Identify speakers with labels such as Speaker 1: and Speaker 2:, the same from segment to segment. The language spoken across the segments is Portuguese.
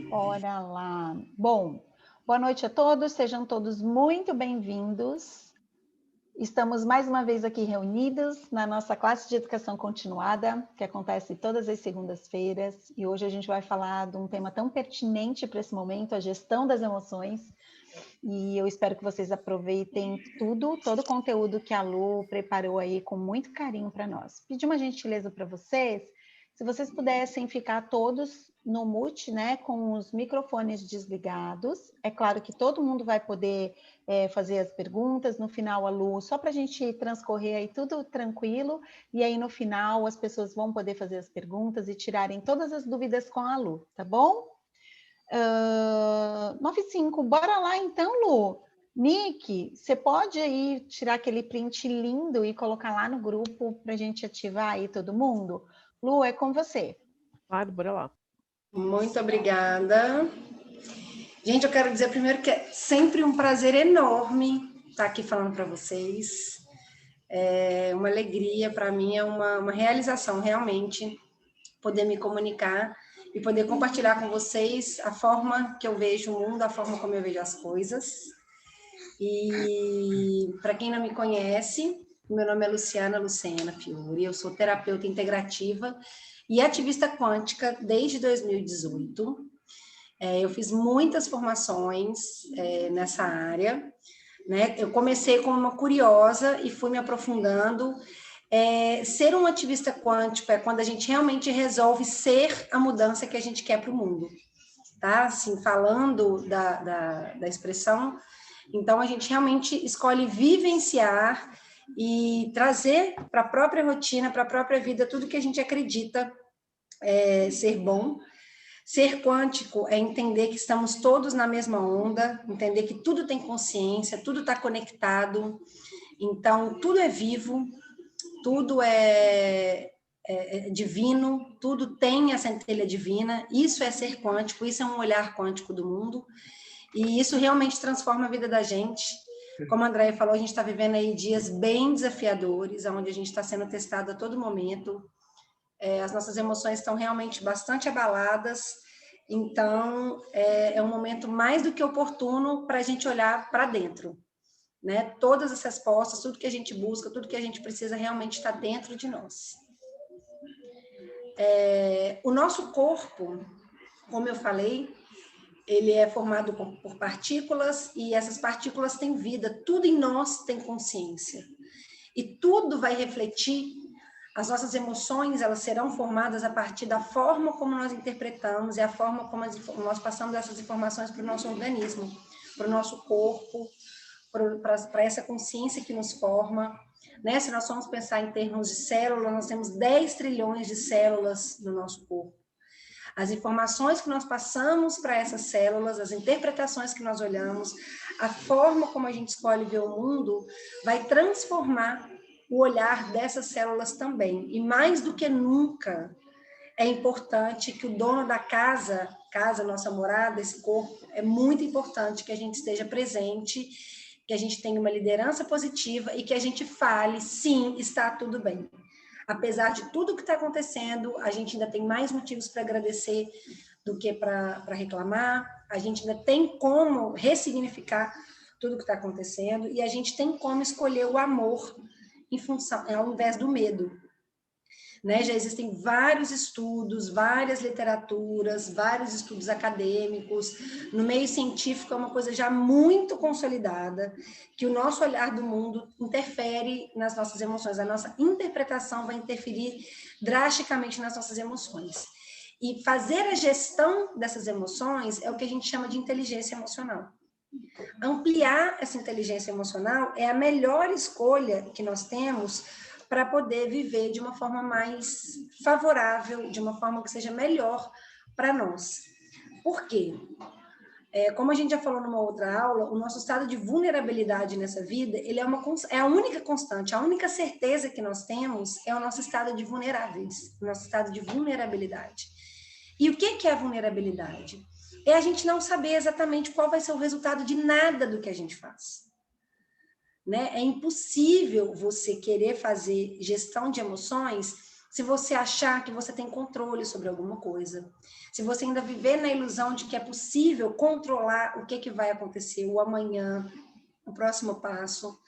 Speaker 1: Bora lá. Bom, boa noite a todos, sejam todos muito bem-vindos. Estamos mais uma vez aqui reunidos na nossa classe de educação continuada, que acontece todas as segundas-feiras, e hoje a gente vai falar de um tema tão pertinente para esse momento, a gestão das emoções, e eu espero que vocês aproveitem todo o conteúdo que a Lu preparou aí com muito carinho para nós. Pedi uma gentileza para vocês, se vocês pudessem ficar todos no mute, né, com os microfones desligados. É claro que todo mundo vai poder fazer as perguntas. No final, a Lu, só para a gente transcorrer aí tudo tranquilo, e aí no final as pessoas vão poder fazer as perguntas e tirarem todas as dúvidas com a Lu, tá bom? 95, bora lá então, Lu. Nick, você pode aí tirar aquele print lindo e colocar lá no grupo para a gente ativar aí todo mundo? Lu, é com você.
Speaker 2: Claro, bora lá.
Speaker 3: Muito obrigada. Gente, eu quero dizer primeiro que é sempre um prazer enorme estar aqui falando para vocês. É uma alegria, para mim é uma realização realmente poder me comunicar e poder compartilhar com vocês a forma que eu vejo o mundo, a forma como eu vejo as coisas. E para quem não me conhece, meu nome é Luciana Lucena Fiore, eu sou terapeuta integrativa e ativista quântica desde 2018. Eu fiz muitas formações nessa área, né? Eu comecei como uma curiosa e fui me aprofundando. Ser um ativista quântico é quando a gente realmente resolve ser a mudança que a gente quer para o mundo, tá? Assim, falando da expressão, então a gente realmente escolhe vivenciar e trazer para a própria rotina, para a própria vida, tudo que a gente acredita ser bom. Ser quântico é entender que estamos todos na mesma onda, entender que tudo tem consciência, tudo está conectado, então tudo é vivo, tudo é divino, tudo tem a centelha divina, isso é ser quântico, isso é um olhar quântico do mundo, e isso realmente transforma a vida da gente. Como a Andréia falou, a gente está vivendo aí dias bem desafiadores, onde a gente está sendo testado a todo momento, as nossas emoções estão realmente bastante abaladas, então é um momento mais do que oportuno para a gente olhar para dentro, né? Todas as respostas, tudo que a gente busca, tudo que a gente precisa realmente está dentro de nós. O nosso corpo, como eu falei, ele é formado por partículas e essas partículas têm vida, tudo em nós tem consciência. E tudo vai refletir. As nossas emoções, elas serão formadas a partir da forma como nós interpretamos e a forma como nós passamos essas informações para o nosso organismo, para o nosso corpo, para essa consciência que nos forma, né? Se nós formos pensar em termos de células, nós temos 10 trilhões de células no nosso corpo. As informações que nós passamos para essas células, as interpretações que nós olhamos, a forma como a gente escolhe ver o mundo, vai transformar o olhar dessas células também. E mais do que nunca, é importante que o dono da casa, nossa morada, esse corpo, é muito importante que a gente esteja presente, que a gente tenha uma liderança positiva e que a gente fale, sim, está tudo bem. Apesar de tudo que está acontecendo, a gente ainda tem mais motivos para agradecer do que para reclamar, a gente ainda tem como ressignificar tudo que está acontecendo e a gente tem como escolher o amor em função, ao invés do medo. Né? Já existem vários estudos, várias literaturas, vários estudos acadêmicos. No meio científico é uma coisa já muito consolidada, que o nosso olhar do mundo interfere nas nossas emoções. A nossa interpretação vai interferir drasticamente nas nossas emoções. E fazer a gestão dessas emoções é o que a gente chama de inteligência emocional. Ampliar essa inteligência emocional é a melhor escolha que nós temos para poder viver de uma forma mais favorável, de uma forma que seja melhor para nós. Por quê? Como a gente já falou numa outra aula, o nosso estado de vulnerabilidade nessa vida, ele é a única constante, a única certeza que nós temos é o nosso estado de vulneráveis, o nosso estado de vulnerabilidade. E o que é a vulnerabilidade? É a gente não saber exatamente qual vai ser o resultado de nada do que a gente faz. Né? É impossível você querer fazer gestão de emoções se você achar que você tem controle sobre alguma coisa, se você ainda viver na ilusão de que é possível controlar o que vai acontecer, o amanhã, o próximo passo.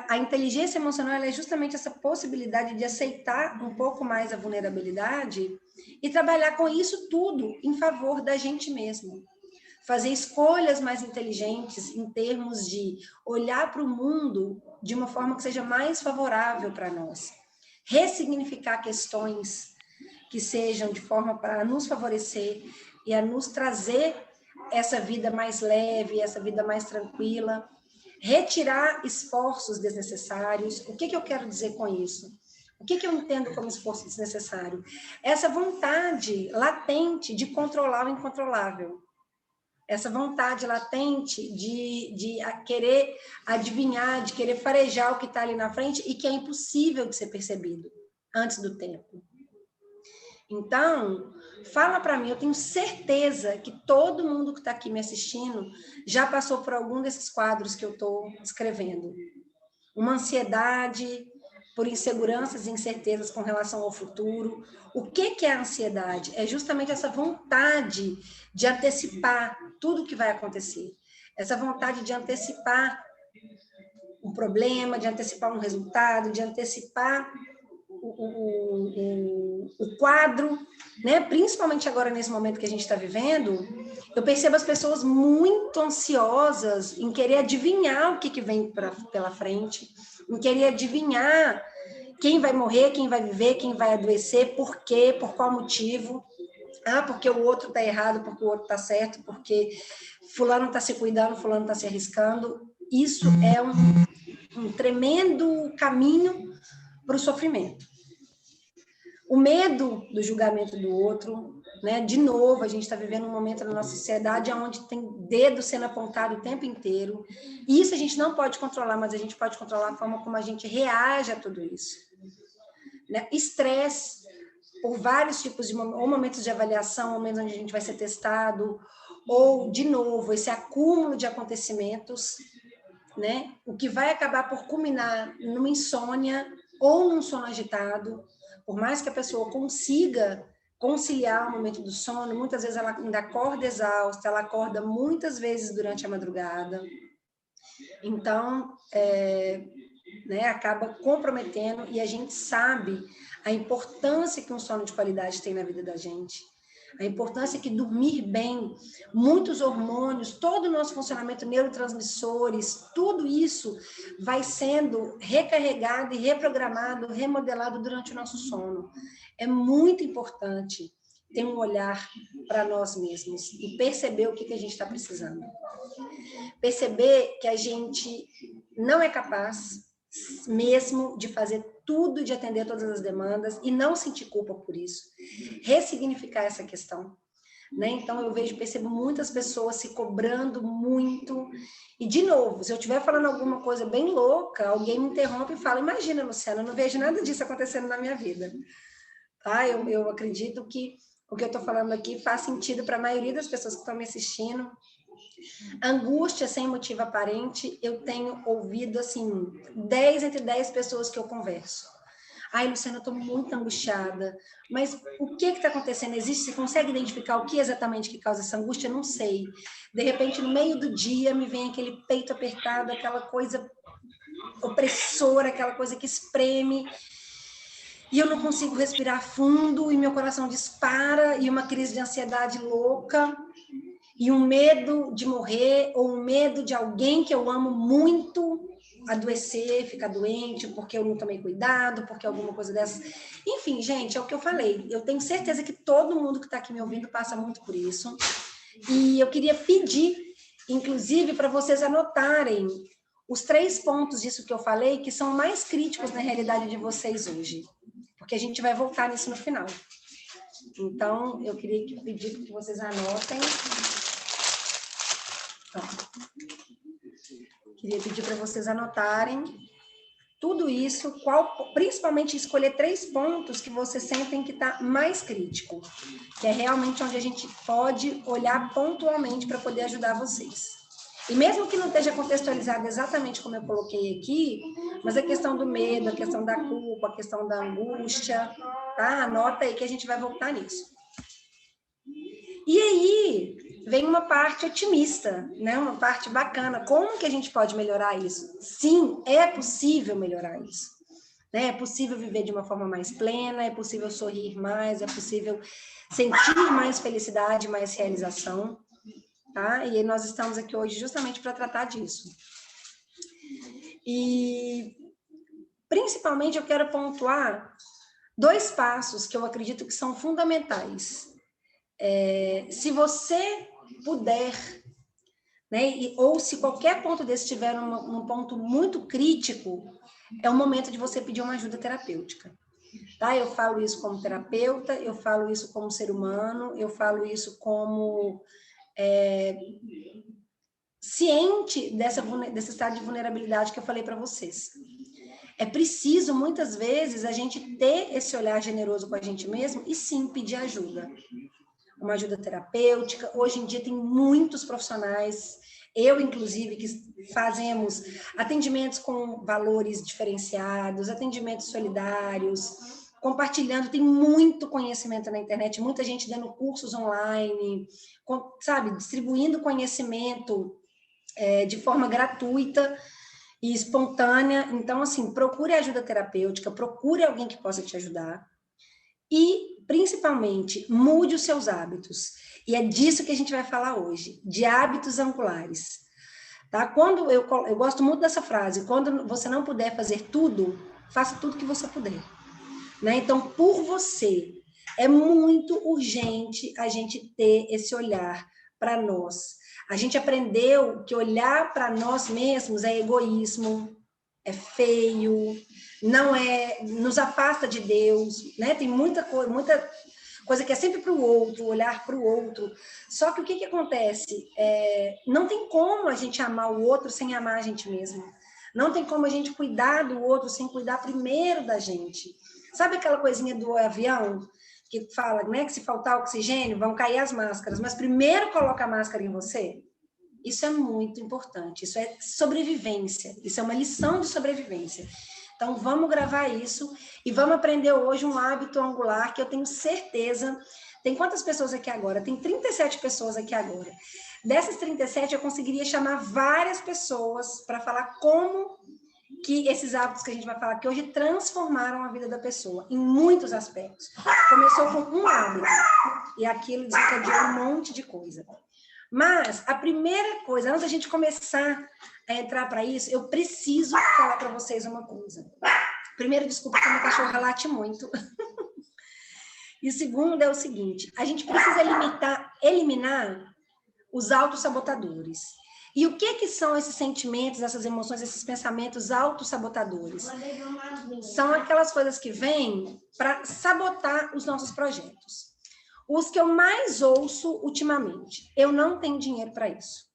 Speaker 3: A inteligência emocional ela é justamente essa possibilidade de aceitar um pouco mais a vulnerabilidade e trabalhar com isso tudo em favor da gente mesmo. Fazer escolhas mais inteligentes em termos de olhar para o mundo de uma forma que seja mais favorável para nós. Ressignificar questões que sejam de forma para nos favorecer e a nos trazer essa vida mais leve, essa vida mais tranquila. Retirar esforços desnecessários. O que eu quero dizer com isso? O que eu entendo como esforço desnecessário? Essa vontade latente de controlar o incontrolável. Essa vontade latente de querer adivinhar, de querer farejar o que está ali na frente e que é impossível de ser percebido antes do tempo. Então, fala para mim, eu tenho certeza que todo mundo que está aqui me assistindo já passou por algum desses quadros que eu estou escrevendo. Uma ansiedade por inseguranças e incertezas com relação ao futuro. O que é a ansiedade? É justamente essa vontade de antecipar tudo o que vai acontecer. Essa vontade de antecipar um problema, de antecipar um resultado, de antecipar o quadro, né? Principalmente agora nesse momento que a gente está vivendo, eu percebo as pessoas muito ansiosas em querer adivinhar o que vem pela frente, em querer adivinhar quem vai morrer, quem vai viver, quem vai adoecer, por quê, por qual motivo. Ah, porque o outro está errado, porque o outro está certo, porque fulano está se cuidando, fulano está se arriscando. Isso é um tremendo caminho para o sofrimento. O medo do julgamento do outro, né? De novo, a gente está vivendo um momento na nossa sociedade onde tem dedo sendo apontado o tempo inteiro. E isso a gente não pode controlar, mas a gente pode controlar a forma como a gente reage a tudo isso. Né? Estresse, por vários tipos de ou momentos de avaliação, momentos onde a gente vai ser testado, ou, de novo, esse acúmulo de acontecimentos, né? O que vai acabar por culminar numa insônia ou num sono agitado. Por mais que a pessoa consiga conciliar o momento do sono, muitas vezes ela ainda acorda exausta, ela acorda muitas vezes durante a madrugada. Então, né, acaba comprometendo, e a gente sabe a importância que um sono de qualidade tem na vida da gente. A importância que dormir bem, muitos hormônios, todo o nosso funcionamento, neurotransmissores, tudo isso vai sendo recarregado e reprogramado, remodelado durante o nosso sono. É muito importante ter um olhar para nós mesmos e perceber o que a gente está precisando. Perceber que a gente não é capaz mesmo de fazer tudo, de atender todas as demandas e não sentir culpa por isso. Ressignificar essa questão. Né? Então, eu percebo muitas pessoas se cobrando muito. E, de novo, se eu estiver falando alguma coisa bem louca, alguém me interrompe e fala, imagina, Luciana, eu não vejo nada disso acontecendo na minha vida. Tá? Eu acredito que o que eu estou falando aqui faz sentido para a maioria das pessoas que estão me assistindo. Angústia sem motivo aparente, eu tenho ouvido, assim, 10 entre 10 pessoas que eu converso. Ai, Luciana, eu estou muito angustiada, mas o que está acontecendo? Você consegue identificar o que exatamente que causa essa angústia? Eu não sei. De repente, no meio do dia, me vem aquele peito apertado, aquela coisa opressora, aquela coisa que espreme, e eu não consigo respirar fundo, e meu coração dispara, e uma crise de ansiedade louca, e um medo de morrer, ou um medo de alguém que eu amo muito adoecer, ficar doente, porque eu não tomei cuidado, porque alguma coisa dessas. Enfim, gente, é o que eu falei. Eu tenho certeza que todo mundo que está aqui me ouvindo passa muito por isso. E eu queria pedir, inclusive, para vocês anotarem os 3 pontos disso que eu falei, que são mais críticos na realidade de vocês hoje. Porque a gente vai voltar nisso no final. Então, eu queria pedir que vocês anotem. Então, queria pedir para vocês anotarem tudo isso, principalmente escolher 3 pontos que vocês sentem que está mais crítico, que é realmente onde a gente pode olhar pontualmente para poder ajudar vocês. E mesmo que não esteja contextualizado exatamente como eu coloquei aqui, mas a questão do medo, a questão da culpa, a questão da angústia, tá? Anota aí que a gente vai voltar nisso. E aí vem uma parte otimista, né? Uma parte bacana. Como que a gente pode melhorar isso? Sim, é possível melhorar isso. Né? É possível viver de uma forma mais plena, é possível sorrir mais, é possível sentir mais felicidade, mais realização. Tá? E nós estamos aqui hoje justamente para tratar disso. E, principalmente, eu quero pontuar 2 passos que eu acredito que são fundamentais. Se você puder, né, ou se qualquer ponto desse estiver num ponto muito crítico, é o momento de você pedir uma ajuda terapêutica. Tá? Eu falo isso como terapeuta, eu falo isso como ser humano, eu falo isso como ciente desse estado de vulnerabilidade que eu falei para vocês. É preciso, muitas vezes, a gente ter esse olhar generoso com a gente mesmo e sim pedir ajuda. Uma ajuda terapêutica. Hoje em dia tem muitos profissionais, eu inclusive, que fazemos atendimentos com valores diferenciados, atendimentos solidários, compartilhando, tem muito conhecimento na internet, muita gente dando cursos online, sabe, distribuindo conhecimento de forma gratuita e espontânea. Então, assim, procure ajuda terapêutica, procure alguém que possa te ajudar e, principalmente, mude os seus hábitos. E é disso que a gente vai falar hoje, de hábitos angulares. Tá? Quando eu gosto muito dessa frase, quando você não puder fazer tudo, faça tudo que você puder. Né? Então, por você, é muito urgente a gente ter esse olhar para nós. A gente aprendeu que olhar para nós mesmos é egoísmo, é feio, não é, nos afasta de Deus, né? Tem muita coisa que é sempre para o outro, olhar para o outro. Só que o que acontece? Não tem como a gente amar o outro sem amar a gente mesmo. Não tem como a gente cuidar do outro sem cuidar primeiro da gente. Sabe aquela coisinha do avião que fala, né, que se faltar oxigênio, vão cair as máscaras, mas primeiro coloca a máscara em você? Isso é muito importante, isso é sobrevivência, isso é uma lição de sobrevivência. Então, vamos gravar isso e vamos aprender hoje um hábito angular que eu tenho certeza... Tem quantas pessoas aqui agora? Tem 37 pessoas aqui agora. Dessas 37, eu conseguiria chamar várias pessoas para falar como que esses hábitos que a gente vai falar aqui hoje transformaram a vida da pessoa, em muitos aspectos. Começou com um hábito, e aquilo desencadeou um monte de coisa. Mas a primeira coisa, antes da gente começar a entrar para isso, eu preciso falar para vocês uma coisa. Primeiro, desculpa que a minha cachorra late muito. E o segundo é o seguinte, a gente precisa eliminar os autossabotadores. E o que são esses sentimentos, essas emoções, esses pensamentos autossabotadores? São aquelas coisas que vêm para sabotar os nossos projetos. Os que eu mais ouço ultimamente, eu não tenho dinheiro para isso.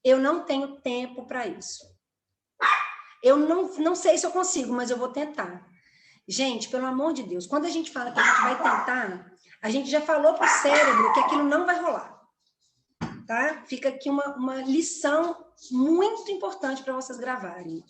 Speaker 3: Eu não tenho tempo para isso. Eu não sei se eu consigo, mas eu vou tentar. Gente, pelo amor de Deus, quando a gente fala que a gente vai tentar, a gente já falou para o cérebro que aquilo não vai rolar. Tá? Fica aqui uma lição muito importante para vocês gravarem.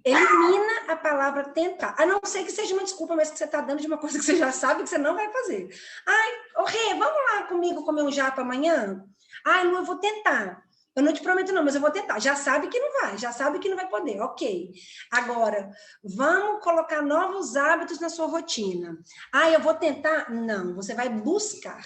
Speaker 3: Elimina a palavra tentar. A não ser que seja uma desculpa, mas que você está dando de uma coisa que você já sabe que você não vai fazer. Ai, Rê, vamos lá comigo comer um japa amanhã? Ai, Lu, eu vou tentar. Eu não te prometo não, mas eu vou tentar. Já sabe que não vai, já sabe que não vai poder. Ok. Agora, vamos colocar novos hábitos na sua rotina. Ai, eu vou tentar? Não, você vai buscar.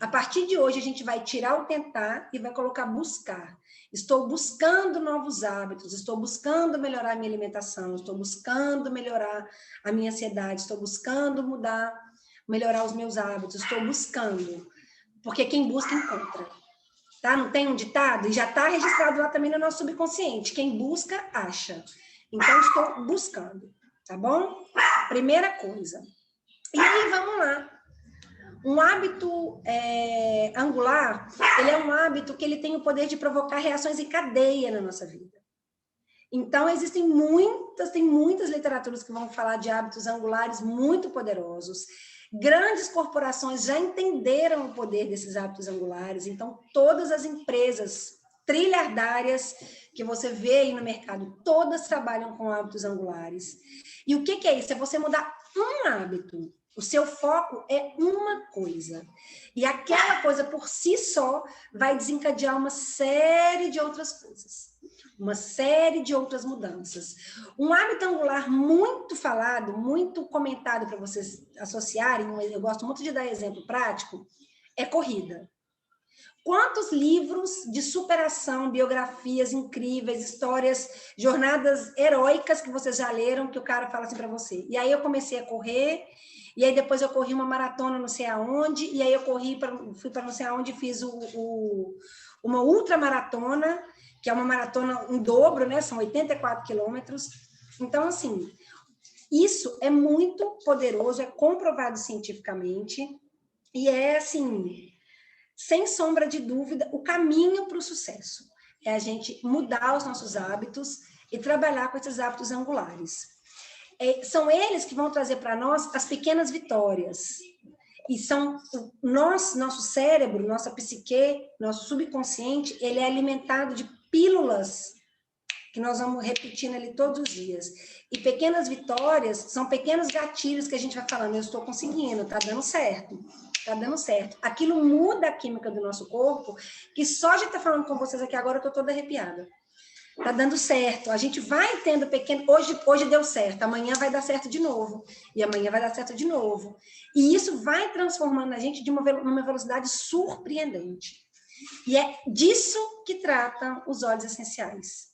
Speaker 3: A partir de hoje, a gente vai tirar o tentar e vai colocar buscar. Estou buscando novos hábitos, estou buscando melhorar a minha alimentação, estou buscando melhorar a minha ansiedade, estou buscando melhorar os meus hábitos, estou buscando. Porque quem busca, encontra. Tá? Não tem um ditado? E já está registrado lá também no nosso subconsciente. Quem busca, acha. Então, estou buscando. Tá bom? Primeira coisa. E aí, vamos lá. Um hábito angular, ele é um hábito que ele tem o poder de provocar reações em cadeia na nossa vida. Então, tem muitas literaturas que vão falar de hábitos angulares muito poderosos. Grandes corporações já entenderam o poder desses hábitos angulares. Então, todas as empresas trilhardárias que você vê aí no mercado, todas trabalham com hábitos angulares. E o que é isso? É você mudar um hábito. O seu foco é uma coisa. E aquela coisa por si só vai desencadear uma série de outras coisas. Uma série de outras mudanças. Um hábito angular muito falado, muito comentado para vocês associarem, eu gosto muito de dar exemplo prático, é corrida. Quantos livros de superação, biografias incríveis, histórias, jornadas heróicas que vocês já leram, que o cara fala assim para você. E aí eu comecei a correr, e aí depois eu corri uma maratona não sei aonde, e aí eu fui para não sei aonde, fiz uma ultramaratona, que é uma maratona em dobro, né? São 84 quilômetros. Então, assim, isso é muito poderoso, é comprovado cientificamente, e é, assim, sem sombra de dúvida, o caminho para o sucesso. É a gente mudar os nossos hábitos e trabalhar com esses hábitos angulares. São eles que vão trazer para nós as pequenas vitórias. E são nosso cérebro, nossa psique, nosso subconsciente, ele é alimentado de pílulas que nós vamos repetindo ali todos os dias. E pequenas vitórias são pequenos gatilhos que a gente vai falando, eu estou conseguindo, tá dando certo. Tá dando certo. Aquilo muda a química do nosso corpo, que só de estar falando com vocês aqui agora eu tô toda arrepiada. Tá dando certo. A gente vai tendo pequeno... Hoje deu certo, amanhã vai dar certo de novo. E amanhã vai dar certo de novo. E isso vai transformando a gente de uma velocidade surpreendente. E é disso que tratam os óleos essenciais.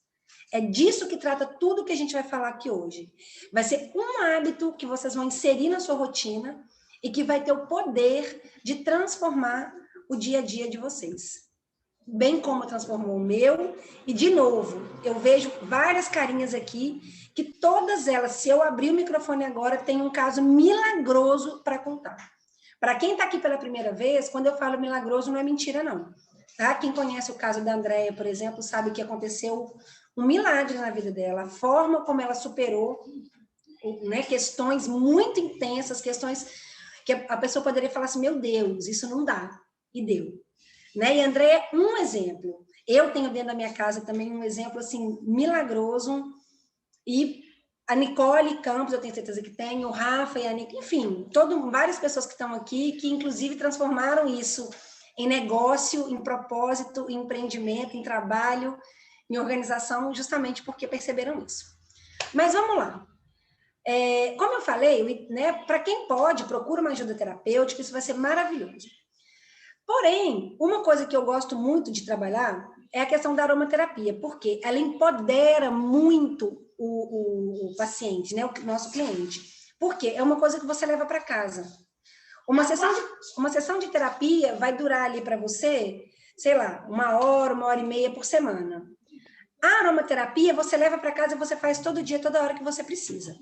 Speaker 3: É disso que trata tudo que a gente vai falar aqui hoje. Vai ser um hábito que vocês vão inserir na sua rotina e que vai ter o poder de transformar o dia a dia de vocês. Bem como transformou o meu. E, de novo, eu vejo várias carinhas aqui, que todas elas, se eu abrir o microfone agora, tem um caso milagroso para contar. Para quem está aqui pela primeira vez, quando eu falo milagroso, não é mentira, não. Tá? Quem conhece o caso da Andréia, por exemplo, sabe que aconteceu um milagre na vida dela. A forma como ela superou, né, questões muito intensas, questões que a pessoa poderia falar assim, meu Deus, isso não dá. E deu. Né? E André é um exemplo. Eu tenho dentro da minha casa também um exemplo assim milagroso. E a Nicole Campos, eu tenho certeza que tem, o Rafa e a Nicole, enfim, várias pessoas que estão aqui, que inclusive transformaram isso em negócio, em propósito, em empreendimento, em trabalho, em organização, justamente porque perceberam isso. Mas vamos lá. Como eu falei, né, para quem pode, procura uma ajuda terapêutica, isso vai ser maravilhoso. Porém, uma coisa que eu gosto muito de trabalhar é a questão da aromaterapia, porque ela empodera muito o paciente, né, o nosso cliente. Porque é uma coisa que você leva para casa. Uma sessão de terapia vai durar ali para você, sei lá, 1 hora e meia por semana. A aromaterapia você leva para casa e você faz todo dia, toda hora que você precisa.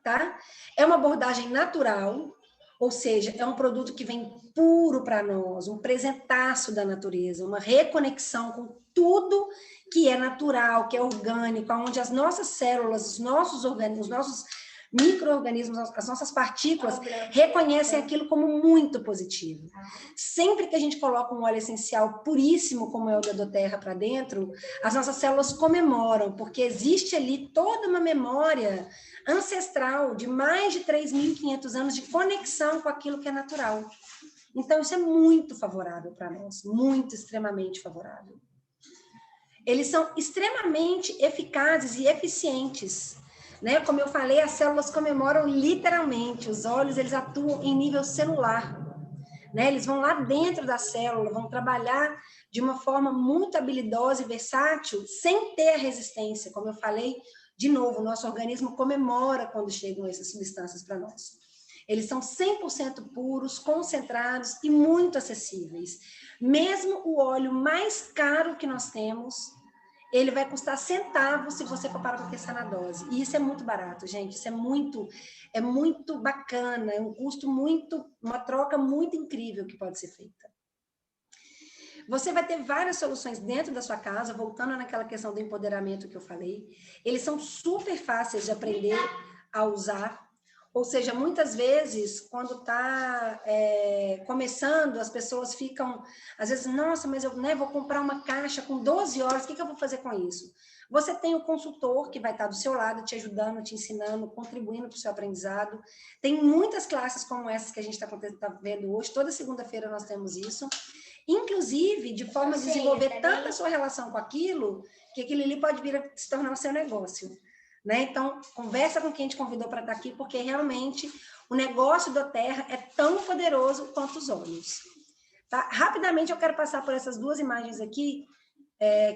Speaker 3: Tá? É uma abordagem natural, ou seja, é um produto que vem puro para nós, um presentaço da natureza, uma reconexão com tudo que é natural, que é orgânico, onde as nossas células, os nossos organismos, os nossos micro-organismos, as nossas partículas reconhecem aquilo como muito positivo. Sempre que a gente coloca um óleo essencial puríssimo, como é o da doTERRA, para dentro, as nossas células comemoram, porque existe ali toda uma memória ancestral de mais de 3.500 anos de conexão com aquilo que é natural. Então, isso é muito favorável para nós, muito, extremamente favorável. Eles são extremamente eficazes e eficientes, né? Como eu falei, as células comemoram literalmente, os óleos, eles atuam em nível celular, né? Eles vão lá dentro da célula, vão trabalhar de uma forma muito habilidosa e versátil, sem ter a resistência, como eu falei. De novo, o nosso organismo comemora quando chegam essas substâncias para nós. Eles são 100% puros, concentrados e muito acessíveis. Mesmo o óleo mais caro que nós temos, ele vai custar centavos se você for parar para pensar na dose. E isso é muito barato, gente. Isso é muito bacana, é um custo muito, uma troca muito incrível que pode ser feita. Você vai ter várias soluções dentro da sua casa, voltando naquela questão do empoderamento que eu falei. Eles são super fáceis de aprender a usar. Ou seja, muitas vezes, quando está começando, as pessoas ficam, às vezes, nossa, mas eu vou comprar uma caixa com 12 horas, o que eu vou fazer com isso? Você tem o consultor que vai estar do seu lado, te ajudando, te ensinando, contribuindo para o seu aprendizado. Tem muitas classes como essas que a gente está vendo hoje, toda segunda-feira nós temos isso. Inclusive, de forma a desenvolver tanto a sua relação com aquilo, que aquilo ali pode vir a se tornar o seu negócio. Né? Então, conversa com quem te convidou para estar aqui, porque realmente o negócio da Terra é tão poderoso quanto os olhos. Tá? Rapidamente, eu quero passar por essas duas imagens aqui,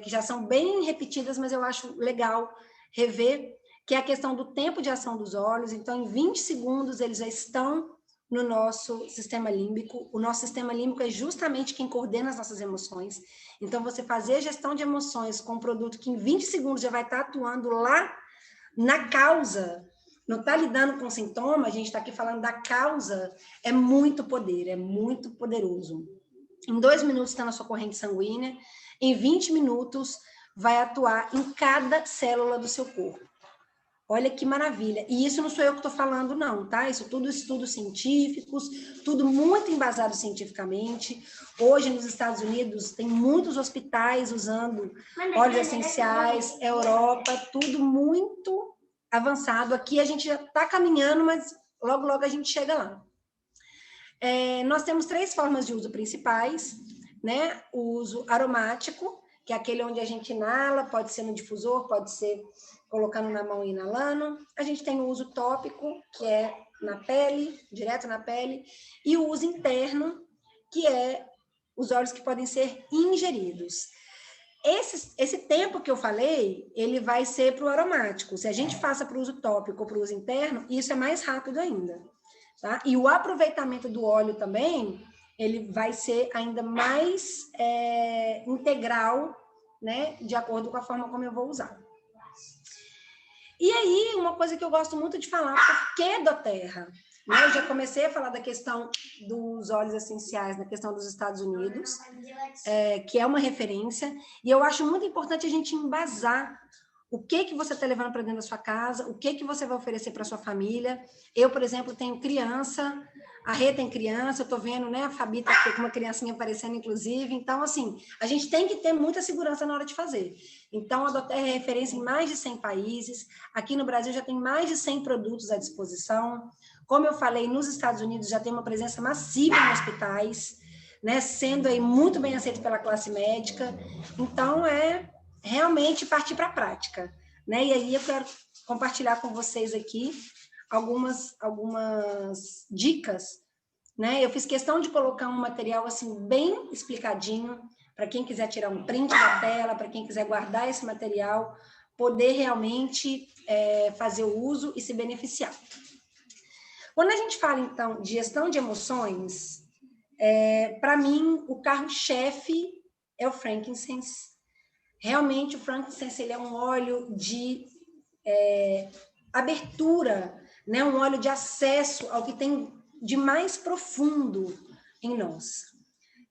Speaker 3: que já são bem repetidas, mas eu acho legal rever, que é a questão do tempo de ação dos olhos. Então, em 20 segundos, eles já estão no nosso sistema límbico. O nosso sistema límbico é justamente quem coordena as nossas emoções. Então, você fazer gestão de emoções com um produto que em 20 segundos já vai estar atuando lá na causa, não está lidando com sintoma, a gente está aqui falando da causa, é muito poder, é muito poderoso. Em 2 minutos está na sua corrente sanguínea, em 20 minutos vai atuar em cada célula do seu corpo. Olha que maravilha. E isso não sou eu que estou falando, não, tá? Isso tudo estudos científicos, tudo muito embasado cientificamente. Hoje, nos Estados Unidos, tem muitos hospitais usando óleos essenciais, Europa, tudo muito avançado. Aqui a gente já está caminhando, mas logo, logo a gente chega lá. Nós temos 3 formas de uso principais, né? O uso aromático, que é aquele onde a gente inala, pode ser no difusor, pode ser colocando na mão e inalando. A gente tem o uso tópico, que é na pele, direto na pele, e o uso interno, que é os óleos que podem ser ingeridos. Esse tempo que eu falei, ele vai ser para o aromático. Se a gente faça para o uso tópico ou para o uso interno, isso é mais rápido ainda. Tá? E o aproveitamento do óleo também, ele vai ser ainda mais integral, né, de acordo com a forma como eu vou usar. E aí, uma coisa que eu gosto muito de falar, por que da Terra? Né? Eu já comecei a falar da questão dos óleos essenciais na questão dos Estados Unidos, que é uma referência, e eu acho muito importante a gente embasar o que você está levando para dentro da sua casa, o que você vai oferecer para sua família. Eu, por exemplo, tenho criança, a Rê tem criança, eu estou vendo, né, a Fabi está aqui com uma criancinha aparecendo, inclusive. Então, assim, a gente tem que ter muita segurança na hora de fazer. Então, a doTERRA é referência em mais de 100 países. Aqui no Brasil já tem mais de 100 produtos à disposição. Como eu falei, nos Estados Unidos já tem uma presença massiva em hospitais, né, sendo aí muito bem aceito pela classe médica. Então, realmente partir para a prática, né? E aí eu quero compartilhar com vocês aqui algumas dicas, né? Eu fiz questão de colocar um material assim bem explicadinho para quem quiser tirar um print da tela, para quem quiser guardar esse material, poder realmente fazer o uso e se beneficiar. Quando a gente fala, então, de gestão de emoções, para mim, o carro-chefe é o frankincense. Realmente, o frankincense ele é um óleo de abertura, né? Um óleo de acesso ao que tem de mais profundo em nós,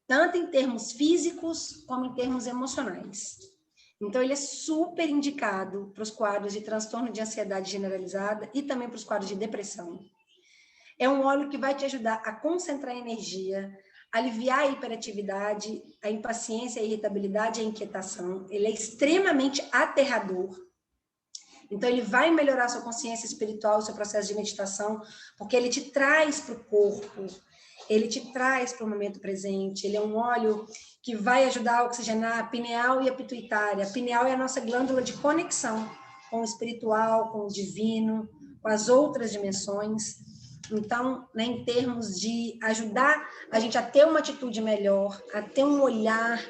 Speaker 3: tanto em termos físicos como em termos emocionais. Então, ele é super indicado para os quadros de transtorno de ansiedade generalizada e também para os quadros de depressão. É um óleo que vai te ajudar a concentrar energia, aliviar a hiperatividade, a impaciência, a irritabilidade e a inquietação. Ele é extremamente aterrador. Então, ele vai melhorar a sua consciência espiritual, o seu processo de meditação, porque ele te traz para o corpo, ele te traz para o momento presente. Ele é um óleo que vai ajudar a oxigenar a pineal e a pituitária. A pineal é a nossa glândula de conexão com o espiritual, com o divino, com as outras dimensões. Então, né, em termos de ajudar a gente a ter uma atitude melhor, a ter um olhar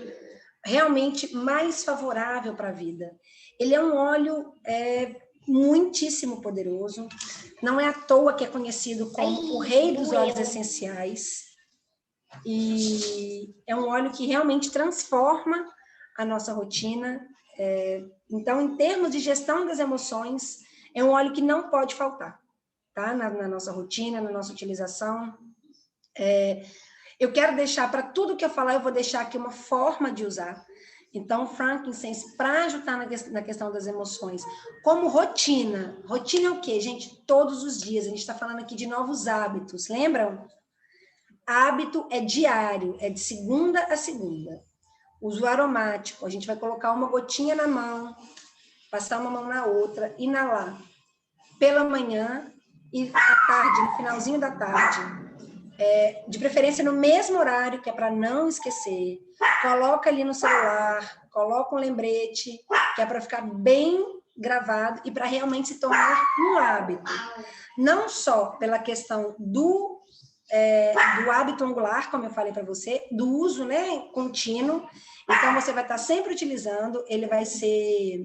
Speaker 3: realmente mais favorável para a vida. Ele é um óleo muitíssimo poderoso, não é à toa que é conhecido como o rei dos óleos essenciais, e é um óleo que realmente transforma a nossa rotina. Então, em termos de gestão das emoções, é um óleo que não pode faltar. Tá? Na nossa rotina, na nossa utilização. Eu quero deixar, para tudo que eu falar, eu vou deixar aqui uma forma de usar. Então, o frankincense, para ajudar na questão das emoções, como rotina. Rotina é o quê, gente? Todos os dias. A gente está falando aqui de novos hábitos, lembram? Hábito é diário, é de segunda a segunda. Uso aromático, a gente vai colocar uma gotinha na mão, passar uma mão na outra, inalar pela manhã e à tarde, no finalzinho da tarde. De preferência no mesmo horário, que é para não esquecer. Coloca ali no celular, coloca um lembrete, que é para ficar bem gravado e para realmente se tornar um hábito. Não só pela questão do hábito angular, como eu falei para você, do uso, né, contínuo. Então, você vai estar sempre utilizando, ele vai ser...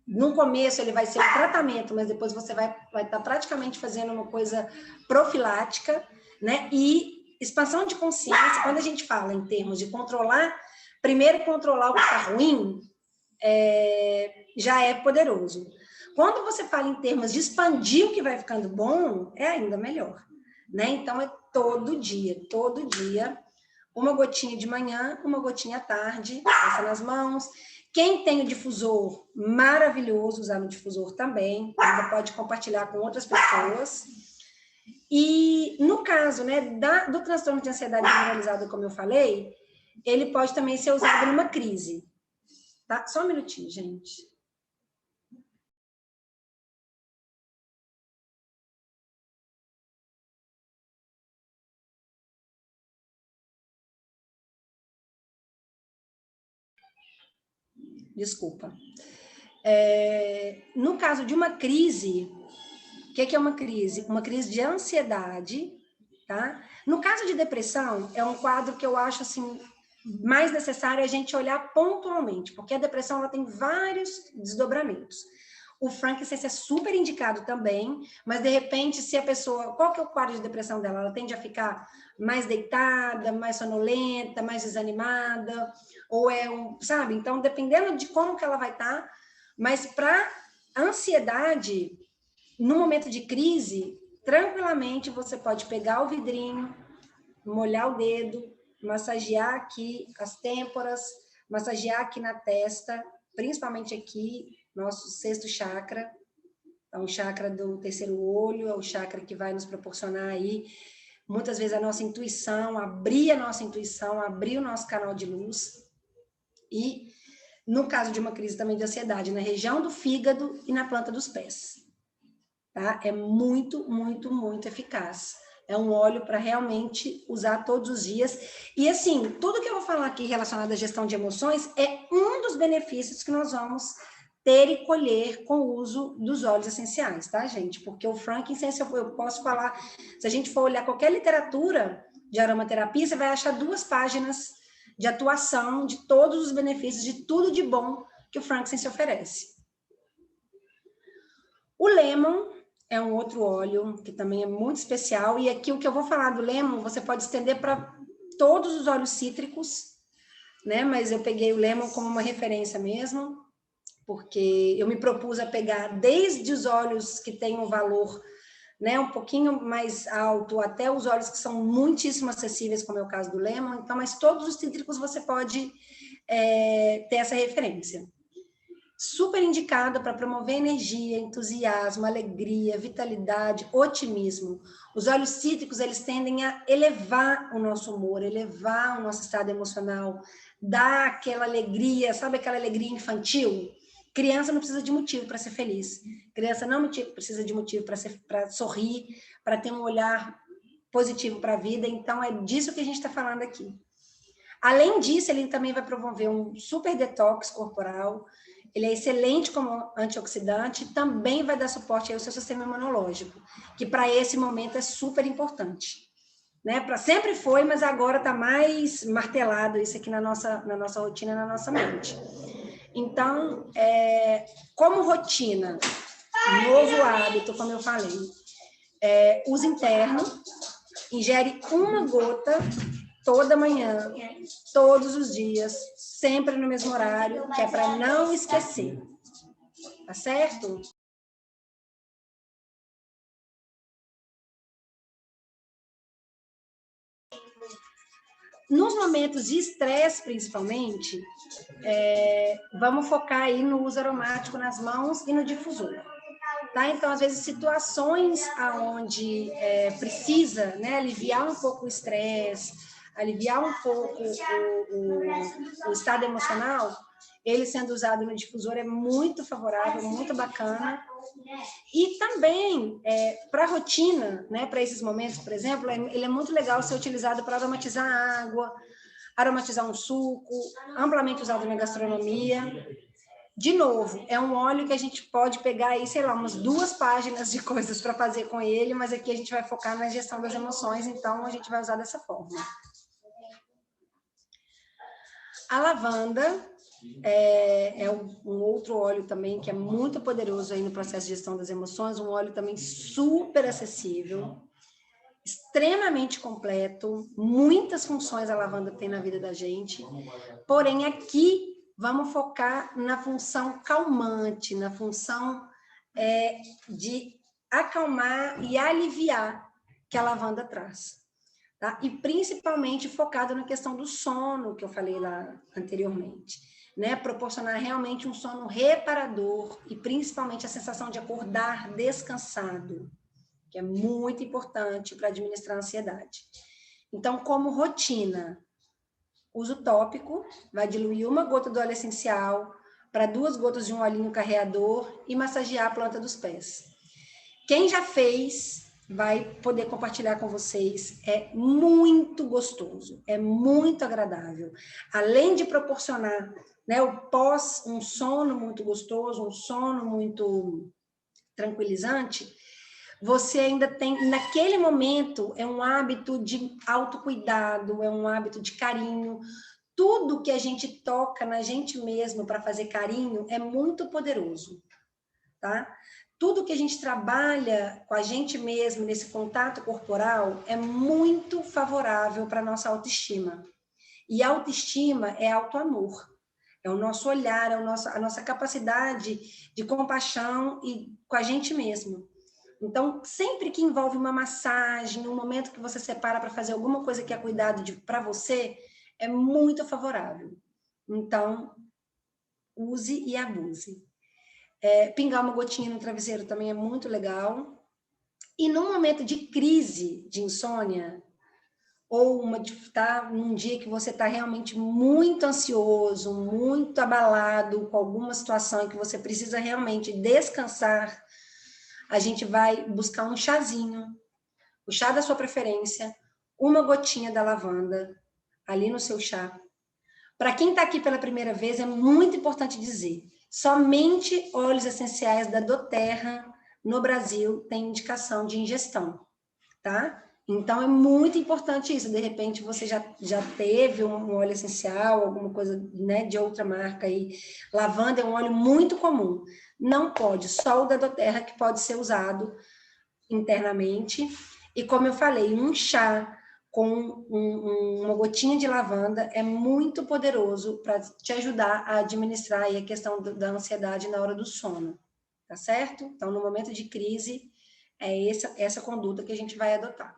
Speaker 3: no começo, ele vai ser um tratamento, mas depois você vai estar praticamente fazendo uma coisa profilática, né? E expansão de consciência, quando a gente fala em termos de controlar, primeiro controlar o que está ruim, já é poderoso. Quando você fala em termos de expandir o que vai ficando bom, é ainda melhor, né? Então, é todo dia, uma gotinha de manhã, uma gotinha à tarde, passa nas mãos. Quem tem o difusor, maravilhoso usar no difusor também, ainda pode compartilhar com outras pessoas. E no caso, né, do transtorno de ansiedade generalizada, como eu falei, ele pode também ser usado numa crise. Tá? Só um minutinho, gente. Desculpa. No caso de uma crise, o que é uma crise? Uma crise de ansiedade, tá? No caso de depressão, é um quadro que eu acho assim mais necessário a gente olhar pontualmente, porque a depressão ela tem vários desdobramentos. O frankincense é super indicado também, mas de repente, se a pessoa... Qual que é o quadro de depressão dela? Ela tende a ficar mais deitada, mais sonolenta, mais desanimada, ou sabe? Então, dependendo de como que ela vai estar, mas para ansiedade, no momento de crise, tranquilamente você pode pegar o vidrinho, molhar o dedo, massagear aqui as têmporas, massagear aqui na testa, principalmente aqui, nosso sexto chakra, é um chakra do terceiro olho, é o chakra que vai nos proporcionar aí, muitas vezes, a nossa intuição, abrir a nossa intuição, abrir o nosso canal de luz. E, no caso de uma crise também de ansiedade, na região do fígado e na planta dos pés. Tá? É muito, muito, muito eficaz. É um óleo para realmente usar todos os dias. E, assim, tudo que eu vou falar aqui relacionado à gestão de emoções é um dos benefícios que nós vamos ter e colher com o uso dos óleos essenciais, tá, gente? Porque o frankincense, eu posso falar, se a gente for olhar qualquer literatura de aromaterapia, você vai achar 2 páginas de atuação de todos os benefícios, de tudo de bom que o frankincense oferece. O lemon é um outro óleo que também é muito especial, e aqui o que eu vou falar do lemon, você pode estender para todos os óleos cítricos, né? Mas eu peguei o lemon como uma referência mesmo, porque eu me propus a pegar desde os óleos que têm um valor, né, um pouquinho mais alto, até os óleos que são muitíssimo acessíveis, como é o caso do lemon, então, mas todos os cítricos você pode ter essa referência. Super indicado para promover energia, entusiasmo, alegria, vitalidade, otimismo. Os óleos cítricos, eles tendem a elevar o nosso humor, elevar o nosso estado emocional, dar aquela alegria, sabe aquela alegria infantil? Criança não precisa de motivo para ser feliz. Criança não precisa de motivo para sorrir, para ter um olhar positivo para a vida. Então, é disso que a gente está falando aqui. Além disso, ele também vai promover um super detox corporal. Ele é excelente como antioxidante e também vai dar suporte ao seu sistema imunológico, que para esse momento é super importante. Né? Sempre foi, mas agora está mais martelado isso aqui na nossa rotina, na nossa mente. Então, como rotina, novo hábito, como eu falei, uso interno, ingere uma gota toda manhã, todos os dias, sempre no mesmo horário, que é para não esquecer. Tá certo? Nos momentos de estresse, principalmente, vamos focar aí no uso aromático nas mãos e no difusor. Tá? Então, às vezes, situações onde precisa, né, aliviar um pouco o estresse, aliviar um pouco o estado emocional, ele sendo usado no difusor é muito favorável, muito bacana. E também, para a rotina, né, para esses momentos, por exemplo, ele é muito legal ser utilizado para aromatizar a água, aromatizar um suco, amplamente usado na gastronomia. De novo, é um óleo que a gente pode pegar aí, sei lá, umas 2 páginas de coisas para fazer com ele, mas aqui a gente vai focar na gestão das emoções, então a gente vai usar dessa forma. A lavanda é um outro óleo também que é muito poderoso aí no processo de gestão das emoções, um óleo também super acessível, extremamente completo, muitas funções a lavanda tem na vida da gente, porém aqui vamos focar na função calmante, na função de acalmar e aliviar que a lavanda traz. Tá? E principalmente focado na questão do sono, que eu falei lá anteriormente. Né? Proporcionar realmente um sono reparador e principalmente a sensação de acordar descansado, que é muito importante para administrar a ansiedade. Então, como rotina, uso tópico, vai diluir 1 gota do óleo essencial para 2 gotas de um olhinho carreador e massagear a planta dos pés. Quem já fez vai poder compartilhar com vocês, é muito gostoso, é muito agradável. Além de proporcionar, né, um sono muito gostoso, um sono muito tranquilizante, você ainda tem, naquele momento, é um hábito de autocuidado, é um hábito de carinho. Tudo que a gente toca na gente mesmo para fazer carinho é muito poderoso, tá? Tudo que a gente trabalha com a gente mesmo nesse contato corporal é muito favorável para a nossa autoestima. E autoestima é autoamor. É o nosso olhar, é a nossa capacidade de compaixão e com a gente mesmo. Então, sempre que envolve uma massagem, um momento que você separa para fazer alguma coisa que é cuidado para você, é muito favorável. Então, use e abuse. Pingar uma gotinha no travesseiro também é muito legal. E num momento de crise de insônia, ou num dia que você está realmente muito ansioso, muito abalado com alguma situação em que você precisa realmente descansar, a gente vai buscar um chazinho, o chá da sua preferência, 1 gotinha da lavanda ali no seu chá. Para quem está aqui pela primeira vez, é muito importante dizer, somente óleos essenciais da doTERRA no Brasil tem indicação de ingestão, tá? Então, é muito importante isso. De repente, você já teve um óleo essencial, alguma coisa, né, de outra marca aí. Lavanda é um óleo muito comum. Não pode, só o da doTERRA que pode ser usado internamente. E como eu falei, um chá com uma gotinha de lavanda é muito poderoso para te ajudar a administrar aí a questão da ansiedade na hora do sono, tá certo? Então, no momento de crise, é essa conduta que a gente vai adotar.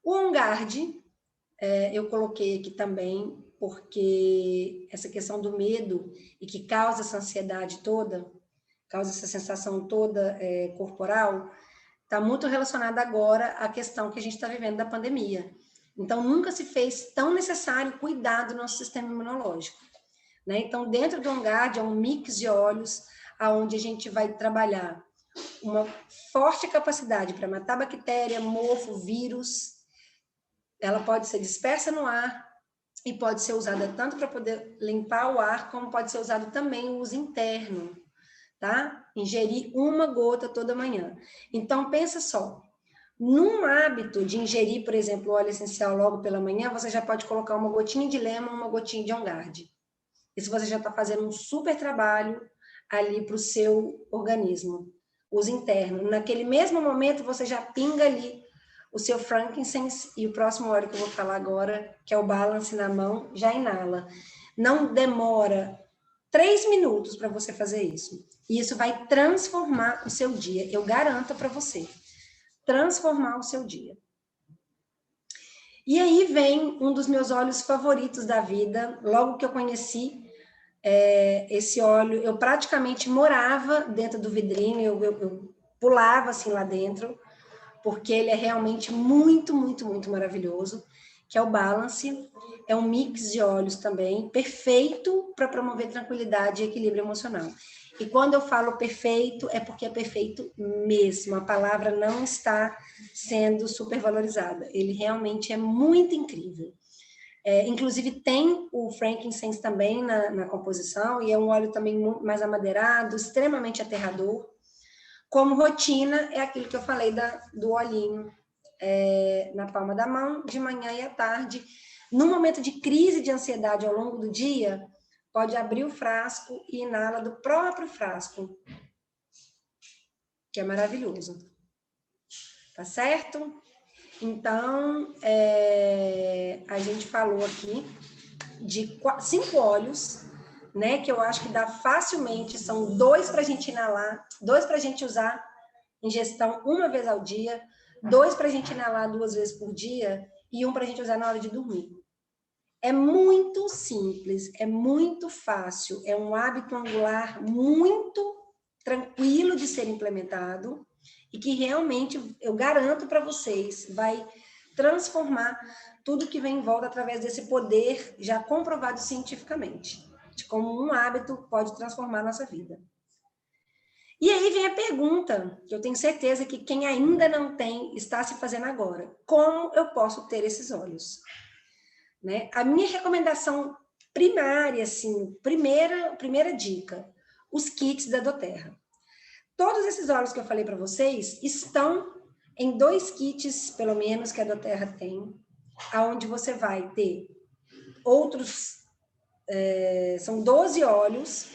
Speaker 3: O On Guard, eu coloquei aqui também, porque essa questão do medo e que causa essa ansiedade toda, causa essa sensação toda corporal, está muito relacionada agora à questão que a gente está vivendo da pandemia. Então, nunca se fez tão necessário cuidar do nosso sistema imunológico. Né? Então, dentro do On Guard, é um mix de óleos, onde a gente vai trabalhar uma forte capacidade para matar bactéria, mofo, vírus. Ela pode ser dispersa no ar e pode ser usada tanto para poder limpar o ar, como pode ser usado também o uso interno, tá? Ingerir 1 gota toda manhã. Então, pensa só, num hábito de ingerir, por exemplo, óleo essencial logo pela manhã, você já pode colocar 1 gotinha de lemon, 1 gotinha de On Guard. Isso você já está fazendo um super trabalho ali para o seu organismo, uso interno. Naquele mesmo momento, você já pinga ali o seu frankincense e o próximo óleo que eu vou falar agora, que é o Balance na mão, já inala. Não demora 3 minutos para você fazer isso. E isso vai transformar o seu dia. Eu garanto para você. Transformar o seu dia. E aí vem um dos meus óleos favoritos da vida. Logo que eu conheci esse óleo, eu praticamente morava dentro do vidrinho, eu pulava assim lá dentro, porque ele é realmente muito, muito, muito maravilhoso, que é o Balance. É um mix de óleos também, perfeito para promover tranquilidade e equilíbrio emocional. E quando eu falo perfeito, é porque é perfeito mesmo. A palavra não está sendo supervalorizada. Ele realmente é muito incrível. Inclusive tem o frankincense também na composição, e é um óleo também muito mais amadeirado, extremamente aterrador. Como rotina, é aquilo que eu falei do olhinho na palma da mão, de manhã e à tarde. No momento de crise de ansiedade ao longo do dia, pode abrir o frasco e inala do próprio frasco, que é maravilhoso. Tá certo? Então, a gente falou aqui de 5 óleos, né? Que eu acho que dá facilmente, são 2 para a gente inalar, 2 para a gente usar ingestão uma vez ao dia, 2 para a gente inalar 2 vezes por dia e 1 para a gente usar na hora de dormir. É muito simples, é muito fácil, é um hábito angular muito tranquilo de ser implementado e que realmente, eu garanto para vocês, vai transformar tudo que vem em volta através desse poder já comprovado cientificamente, de como um hábito pode transformar a nossa vida. E aí vem a pergunta, que eu tenho certeza que quem ainda não tem está se fazendo agora. Como eu posso ter esses óleos? Né? A minha recomendação primária, assim, primeira dica, os kits da doTERRA. Todos esses óleos que eu falei para vocês estão em 2 kits, pelo menos, que a doTERRA tem, aonde você vai ter outros, são 12 óleos,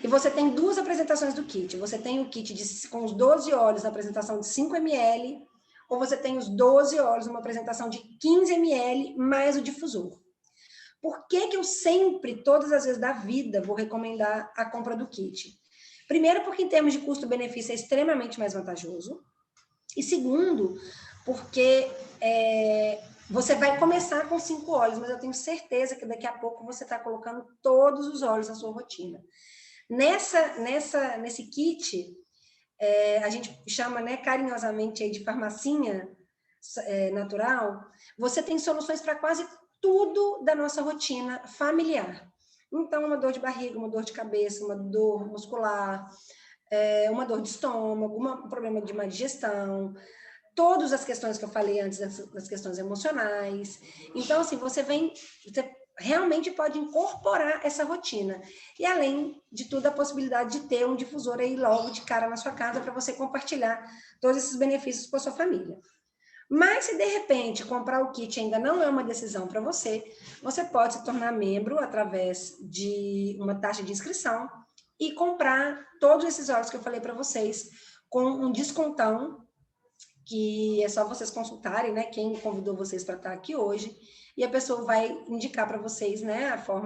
Speaker 3: e você tem 2 apresentações do kit. Você tem o kit com os 12 óleos na apresentação de 5 ml, ou você tem os 12 óleos numa apresentação de 15 ml, mais o difusor. Por que eu sempre, todas as vezes da vida, vou recomendar a compra do kit? Primeiro, porque em termos de custo-benefício é extremamente mais vantajoso. E segundo, porque você vai começar com 5 óleos, mas eu tenho certeza que daqui a pouco você está colocando todos os óleos na sua rotina. Nesse kit, a gente chama, né, carinhosamente aí de farmacinha natural, você tem soluções para quase tudo da nossa rotina familiar. Então, uma dor de barriga, uma dor de cabeça, uma dor muscular, uma dor de estômago, um problema de má digestão, todas as questões que eu falei antes, das questões emocionais. Então, assim, você realmente pode incorporar essa rotina. E, além de tudo, a possibilidade de ter um difusor aí logo de cara na sua casa para você compartilhar todos esses benefícios com a sua família. Mas, se de repente comprar o kit ainda não é uma decisão para você, você pode se tornar membro através de uma taxa de inscrição e comprar todos esses óleos que eu falei para vocês com um descontão, que é só vocês consultarem, né, quem convidou vocês para estar aqui hoje, e a pessoa vai indicar para vocês, né, a forma